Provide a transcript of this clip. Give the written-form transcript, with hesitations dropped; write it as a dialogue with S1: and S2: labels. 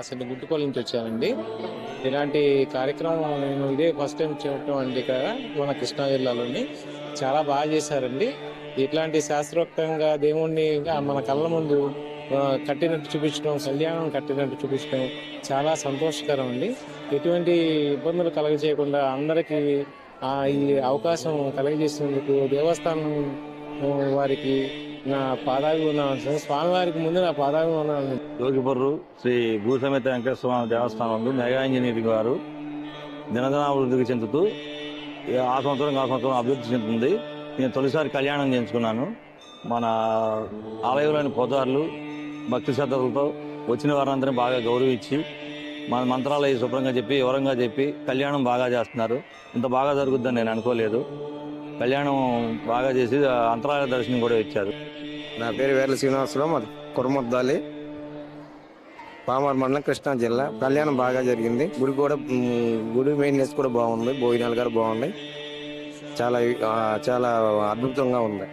S1: అసలు గుట్టుకోల నుంచి వచ్చానండి. ఇలాంటి కార్యక్రమం నేను ఇదే ఫస్ట్ టైం చూడటం అండి. ఇక్కడ మన కృష్ణా జిల్లాలోని చాలా బాగా చేశారండి. ఇట్లాంటి శాస్త్రోక్తంగా దేవుణ్ణి మన కళ్ళ ముందు కట్టినట్టు చూపించడం, కళ్యాణం కట్టినట్టు చూపించడం చాలా సంతోషకరం అండి. ఎటువంటి ఇబ్బందులు కలగజేయకుండా అందరికీ ఈ అవకాశం కలగజేసినందుకు దేవస్థానం వారికి నా పాదాభివందనాలు. స్వామివారికి ముందు నా పాదాభివందనాలు.
S2: యోగిపర్రు శ్రీ భూసమేత వెంకటేశ్వర స్వామి దేవస్థానంలో మెగా ఇంజనీరింగ్ వారు దినదినాభివృద్ధికి చెందుతూ ఆ సంవత్సరం అభివృద్ధి చెందుతుంది. నేను తొలిసారి కళ్యాణం చేయించుకున్నాను. మన ఆలయంలోని పోదారులు భక్తి శ్రద్ధలతో వచ్చిన వారందరినీ బాగా గౌరవించి మన మంత్రాలు శుభ్రంగా చెప్పి వివరంగా చెప్పి కళ్యాణం బాగా చేస్తున్నారు. ఇంత బాగా జరుగుద్దని నేను అనుకోలేదు. కళ్యాణం బాగా చేసి అంతరాలయ దర్శనం కూడా ఇచ్చారు.
S3: నా పేరు వేర్ల శ్రీనివాసరావు, మాది కురమొద్దాలి, పామర్ మండలం, కృష్ణా జిల్లా. కళ్యాణం బాగా జరిగింది. గుడి మెయింటెనెన్స్ కూడా బాగుంది. భోజనాలు కూడా బాగున్నాయి. చాలా చాలా అద్భుతంగా ఉంది.